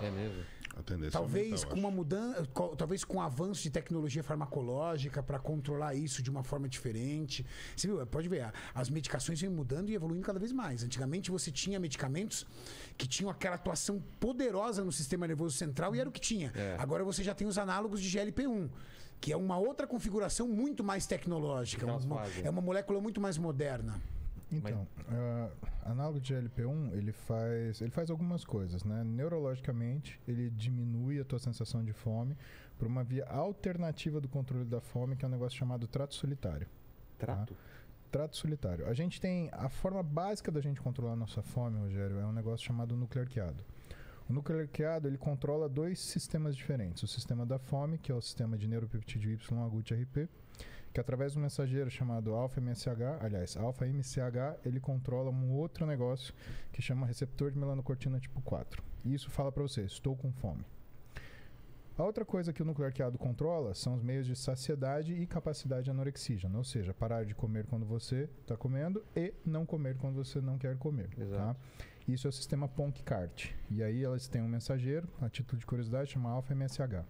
É mesmo? A tendência Talvez é aumentar, com uma mudança, talvez com o avanço de tecnologia farmacológica para controlar isso de uma forma diferente. Você viu? Pode ver, as medicações vêm mudando e evoluindo cada vez mais. Antigamente você tinha medicamentos que tinham aquela atuação poderosa no sistema nervoso central e era o que tinha. Agora você já tem os análogos de GLP-1, que é uma outra configuração muito mais tecnológica. É uma molécula muito mais moderna. Então, análogo de GLP-1, ele faz algumas coisas, né? Neurologicamente, ele diminui a tua sensação de fome por uma via alternativa do controle da fome, que é um negócio chamado trato solitário. Trato? Tá? Trato solitário. A gente tem a forma básica da gente controlar a nossa fome, Rogério, é um negócio chamado núcleo arqueado. O núcleo arqueado, ele controla dois sistemas diferentes. O sistema da fome, que é o sistema de neuropeptídeo Y-AGUT-RP, que através de um mensageiro chamado alfa-MCH, ele controla um outro negócio que chama receptor de melanocortina tipo 4. E isso fala para você, estou com fome. A outra coisa que o núcleo arqueado controla são os meios de saciedade e capacidade anorexígena, ou seja, parar de comer quando você está comendo e não comer quando você não quer comer. Tá? Isso é o sistema PONC-CART. E aí elas têm um mensageiro, a título de curiosidade, chama alfa-MSH,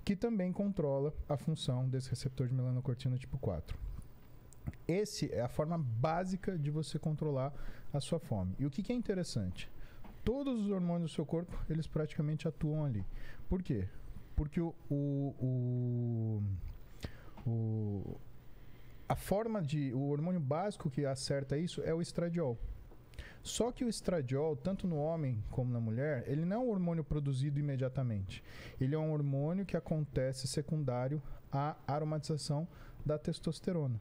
que também controla a função desse receptor de melanocortina tipo 4. Esse é a forma básica de você controlar a sua fome. E o que é interessante? Todos os hormônios do seu corpo, eles praticamente atuam ali. Por quê? Porque o hormônio básico que acerta isso é o estradiol. Só que o estradiol, tanto no homem como na mulher, ele não é um hormônio produzido imediatamente. Ele é um hormônio que acontece secundário à aromatização da testosterona.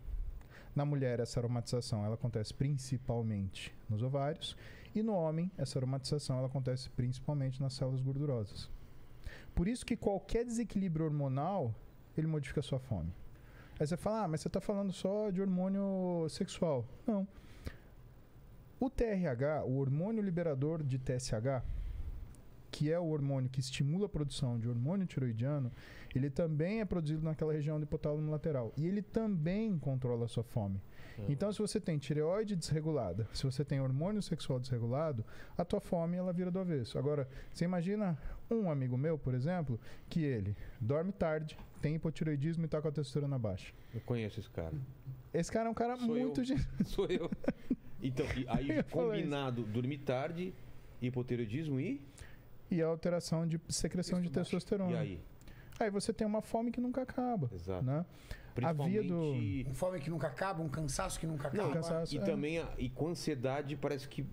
Na mulher, essa aromatização ela acontece principalmente nos ovários, e no homem, essa aromatização ela acontece principalmente nas células gordurosas. Por isso que qualquer desequilíbrio hormonal, ele modifica a sua fome. Aí você fala, mas você está falando só de hormônio sexual. Não. O TRH, o hormônio liberador de TSH, que é o hormônio que estimula a produção de hormônio tiroidiano, ele também é produzido naquela região do hipotálamo lateral. E ele também controla a sua fome. Então, se você tem tireoide desregulada, se você tem hormônio sexual desregulado, a tua fome ela vira do avesso. Agora, você imagina um amigo meu, por exemplo, que ele dorme tarde, tem hipotireoidismo e está com a testosterona baixa. Eu conheço esse cara. Esse cara é um cara muito... Sou eu. Então, aí combinado, dormir tarde, hipotireoidismo e a alteração de secreção de testosterona. E aí? Aí você tem uma fome que nunca acaba. Exato. Né? Principalmente... Uma fome que nunca acaba, um cansaço que nunca acaba. Não, cansaço, também, com ansiedade, parece que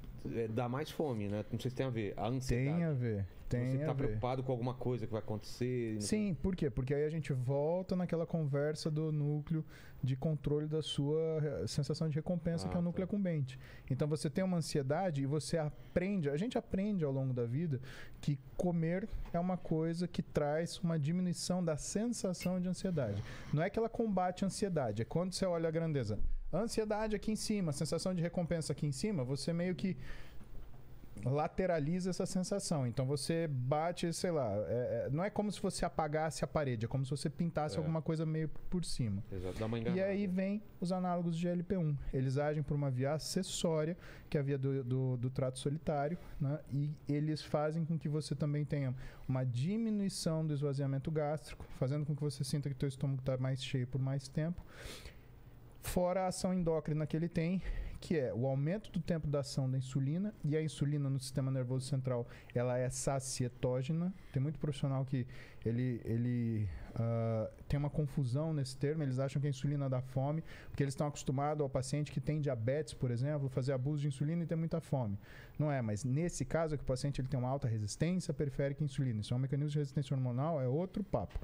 dá mais fome, né? Não sei se tem a ver. A ansiedade. Tem a ver. Você está preocupado com alguma coisa que vai acontecer. Sim, por quê? Porque aí a gente volta naquela conversa do núcleo de controle da sua sensação de recompensa, que é o núcleo incumbente. Então você tem uma ansiedade e você aprende, a gente aprende ao longo da vida que comer é uma coisa que traz uma diminuição da sensação de ansiedade. Não é que ela combate a ansiedade, é quando você olha a grandeza. A ansiedade aqui em cima, a sensação de recompensa aqui em cima, você meio que lateraliza essa sensação. Então você bate, sei lá, não é como se você apagasse a parede, é como se você pintasse alguma coisa meio por cima. Exato, dá uma enganada. E aí vem os análogos de GLP-1. Eles agem por uma via acessória, que é a via do trato solitário, né? E eles fazem com que você também tenha uma diminuição do esvaziamento gástrico, fazendo com que você sinta que o teu estômago está mais cheio por mais tempo. Fora a ação endócrina que ele tem, que é o aumento do tempo da ação da insulina, e a insulina no sistema nervoso central, ela é sacietógena. Tem muito profissional que ele tem uma confusão nesse termo, eles acham que a insulina dá fome, porque eles estão acostumados ao paciente que tem diabetes, por exemplo, fazer abuso de insulina e ter muita fome. Não é, mas nesse caso é que o paciente ele tem uma alta resistência periférica à insulina. Isso é um mecanismo de resistência hormonal, é outro papo.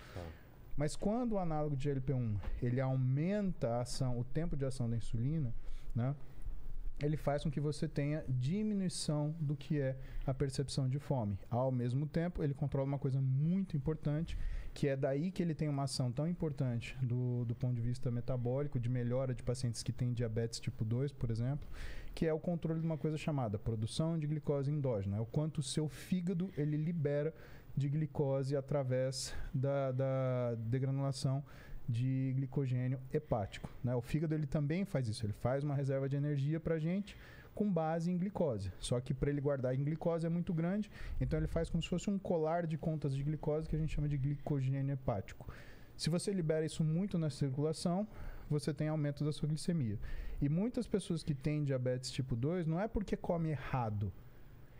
Mas quando o análogo de GLP-1 ele aumenta a ação, o tempo de ação da insulina, né, ele faz com que você tenha diminuição do que é a percepção de fome. Ao mesmo tempo, ele controla uma coisa muito importante, que é daí que ele tem uma ação tão importante do ponto de vista metabólico, de melhora de pacientes que têm diabetes tipo 2, por exemplo, que é o controle de uma coisa chamada produção de glicose endógena. É o quanto o seu fígado ele libera de glicose através da degranulação de glicogênio hepático, né? O fígado ele também faz isso, ele faz uma reserva de energia para a gente com base em glicose. Só que para ele guardar em glicose é muito grande, então ele faz como se fosse um colar de contas de glicose que a gente chama de glicogênio hepático. Se você libera isso muito na circulação, você tem aumento da sua glicemia. E muitas pessoas que têm diabetes tipo 2 não é porque comem errado,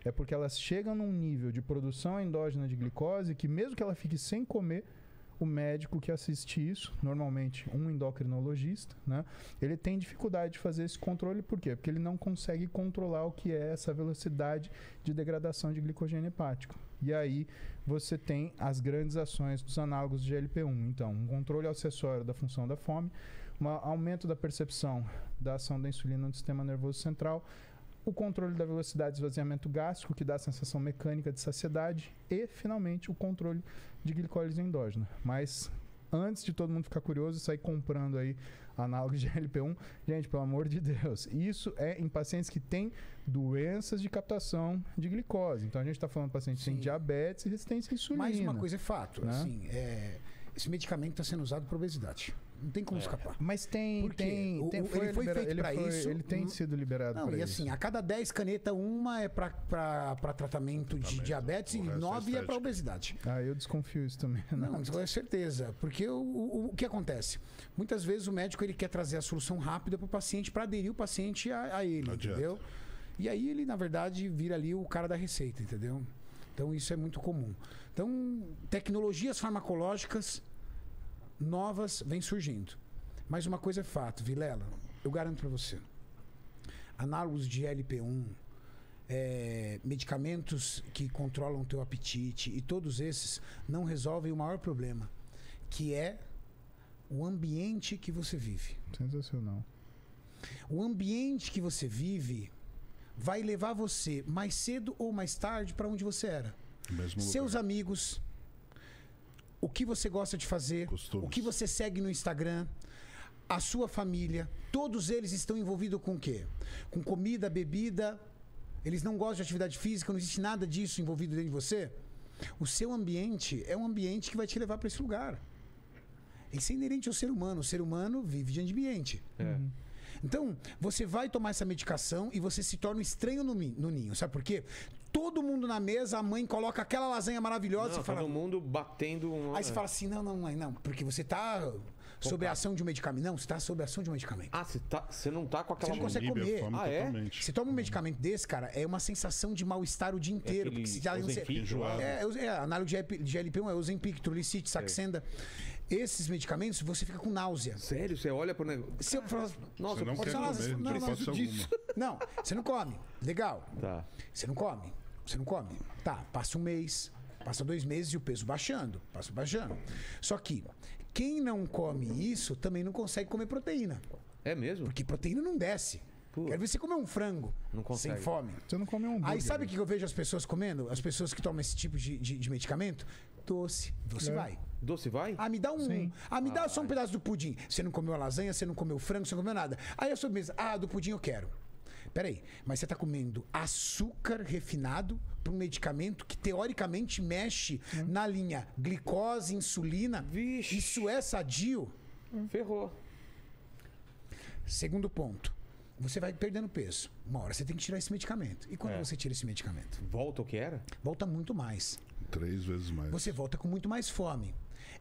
é porque elas chegam num nível de produção endógena de glicose que mesmo que ela fique sem comer, o médico que assiste isso, normalmente um endocrinologista, né, ele tem dificuldade de fazer esse controle. Por quê? Porque ele não consegue controlar o que é essa velocidade de degradação de glicogênio hepático. E aí você tem as grandes ações dos análogos de GLP-1. Então, um controle acessório da função da fome, um aumento da percepção da ação da insulina no sistema nervoso central, o controle da velocidade de esvaziamento gástrico, que dá a sensação mecânica de saciedade, e, finalmente, o controle de glicólise endógena. Mas, antes de todo mundo ficar curioso e sair comprando aí análogos de GLP-1, gente, pelo amor de Deus, isso é em pacientes que têm doenças de captação de glicose. Então, a gente está falando de pacientes que têm diabetes e resistência à insulina. Mais uma coisa é fato, né? Assim, esse medicamento está sendo usado para obesidade. Não tem como escapar. Mas tem, ele foi feito para isso. Ele tem sido liberado para isso. Não, e assim, a cada 10 canetas, uma é para tratamento de diabetes e 9 é para obesidade. Ah, eu desconfio isso também. Não, com certeza. Porque o que acontece? Muitas vezes o médico ele quer trazer a solução rápida para o paciente, para aderir o paciente a ele, entendeu? E aí ele, na verdade, vira ali o cara da receita, entendeu? Então isso é muito comum. Então, tecnologias farmacológicas novas vêm surgindo. Mas uma coisa é fato, Vilela, eu garanto para você. Análogos de LP1, medicamentos que controlam o teu apetite e todos esses não resolvem o maior problema, que é o ambiente que você vive. Sensacional. O ambiente que você vive vai levar você mais cedo ou mais tarde para onde você era. Seus amigos, o que você gosta de fazer, o que você segue no Instagram, a sua família, todos eles estão envolvidos com o quê? Com comida, bebida, eles não gostam de atividade física, não existe nada disso envolvido dentro de você. O seu ambiente é um ambiente que vai te levar para esse lugar. Isso é inerente ao ser humano. O ser humano vive de ambiente. Então, você vai tomar essa medicação e você se torna estranho no ninho. Sabe por quê? Todo mundo na mesa, a mãe coloca aquela lasanha maravilhosa. Não, você fala, todo mundo batendo... Aí você fala assim, não, porque você tá sob a ação de um medicamento. Não, você tá sob a ação de um medicamento. Ah, você não tá com aquela... Você não consegue comer. Totalmente. Você toma um medicamento desse, cara, é uma sensação de mal-estar o dia inteiro. Porque se já análogo de GLP-1 é Ozempic, Trulicity, Saxenda. Esses medicamentos, você fica com náusea. Sério? Você olha pro negócio... Você fala, nossa, você não quer comer, não preciso disso. Não, você não come. Legal. Tá. Você não come. Tá, passa um mês, passa 2 meses e o peso baixando. Só que quem não come isso também não consegue comer proteína. É mesmo? Porque proteína não desce. Quero ver você comer um frango sem fome. Você não come um hambúrguer. Aí sabe o que eu vejo as pessoas comendo? As pessoas que tomam esse tipo de medicamento? Doce. Doce vai. Doce vai? Ah, me dá me dá só um pedaço do pudim. Você não comeu a lasanha, você não comeu frango, você não comeu nada. Aí a sobremesa, do pudim eu quero. Peraí, mas você tá comendo açúcar refinado para um medicamento que teoricamente mexe na linha glicose, insulina. Vixe. Isso é sadio? Ferrou. Segundo ponto. Você vai perdendo peso. Uma hora você tem que tirar esse medicamento. E quando você tira esse medicamento? Volta o que era? Volta muito mais. 3 vezes mais. Você volta com muito mais fome.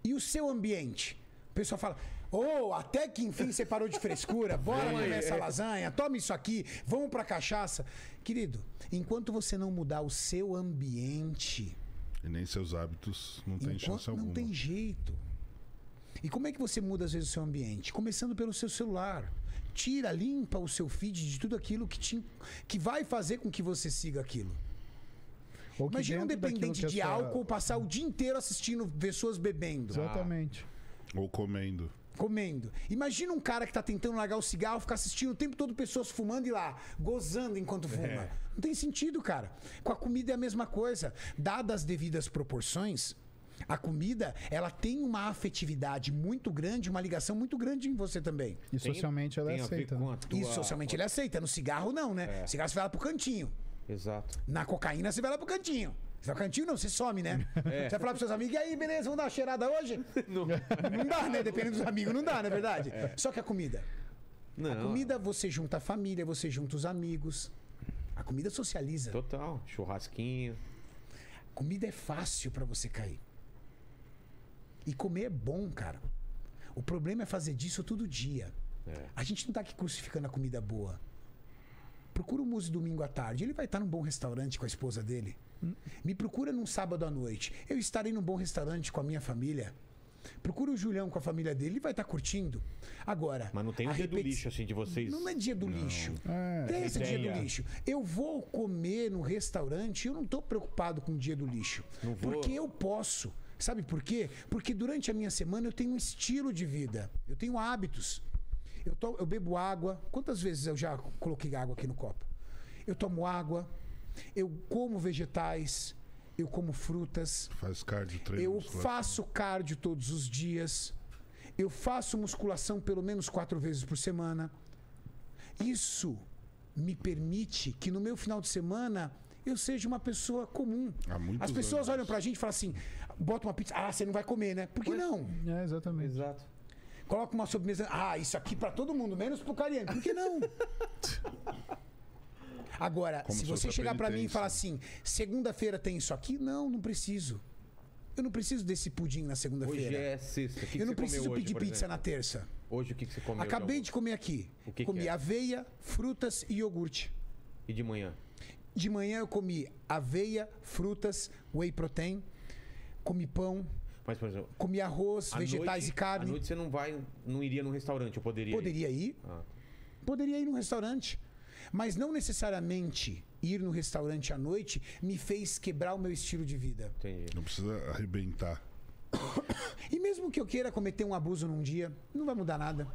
E o seu ambiente? O pessoal fala, até que enfim você parou de frescura, bora comer essa lasanha, toma isso aqui, vamos pra cachaça. Querido, enquanto você não mudar o seu ambiente... E nem seus hábitos, não tem chance alguma. Não tem jeito. E como é que você muda às vezes o seu ambiente? Começando pelo seu celular. Limpa o seu feed de tudo aquilo que vai fazer com que você siga aquilo. Imagina um dependente de álcool passar o dia inteiro assistindo pessoas bebendo. Exatamente. Ou comendo. Imagina um cara que tá tentando largar o cigarro, ficar assistindo o tempo todo pessoas fumando e lá, gozando enquanto fuma. Não tem sentido, cara. Com a comida é a mesma coisa. Dadas as devidas proporções, a comida, ela tem uma afetividade muito grande, uma ligação muito grande em você também. E socialmente ela é aceita. E socialmente ele é aceita. No cigarro não, né? No cigarro você vai lá pro cantinho. Exato. Na cocaína você vai lá pro cantinho. Você vai pro cantinho? Não, você some, né? Você vai falar pros seus amigos, e aí, beleza, vamos dar uma cheirada hoje? Não dá, né? Dependendo dos amigos, não dá, não é verdade? Só que a comida. Não. A comida, você junta a família, você junta os amigos. A comida socializa. Total. Churrasquinho. Comida é fácil pra você cair. E comer é bom, cara. O problema é fazer disso todo dia. A gente não tá aqui crucificando a comida boa. Procura o Muzi domingo à tarde. Ele vai estar num bom restaurante com a esposa dele. Me procura num sábado à noite. Eu estarei num bom restaurante com a minha família. Procura o Julião com a família dele. Ele vai estar curtindo. Agora... Mas não tem um dia do lixo, assim, de vocês... Não é dia do lixo. Tem esse dia do lixo. Eu vou comer no restaurante e eu não estou preocupado com o dia do lixo. Não vou... Porque eu posso. Sabe por quê? Porque durante a minha semana eu tenho um estilo de vida. Eu tenho hábitos. Eu bebo água. Quantas vezes eu já coloquei água aqui no copo? Eu tomo água. Eu como vegetais. Eu como frutas. Faz cardio, treino. Eu faço cardio todos os dias. Eu faço musculação pelo menos 4 vezes por semana. Isso me permite que no meu final de semana eu seja uma pessoa comum. As pessoas olham pra gente e falam assim, bota uma pizza, você não vai comer, né? Por que não? Exatamente. Exato. Coloca uma sobremesa, isso aqui pra todo mundo, menos pro Cariani. Por que não? Agora, Como se você chegar pra mim e falar assim, segunda-feira tem isso aqui? Não preciso. Eu não preciso desse pudim na segunda-feira. Hoje é sexta. Eu não preciso pedir pizza na terça. Hoje o que você comeu? Acabei de comer aqui. Comi aveia, frutas e iogurte. E de manhã? De manhã eu comi aveia, frutas, whey protein, comi pão, mas, por exemplo, comi arroz, vegetais e carne. À noite você não iria num restaurante, eu poderia ir? Poderia ir num restaurante. Mas não necessariamente ir no restaurante à noite me fez quebrar o meu estilo de vida. Entendi. Não precisa arrebentar. E mesmo que eu queira cometer um abuso num dia, não vai mudar nada.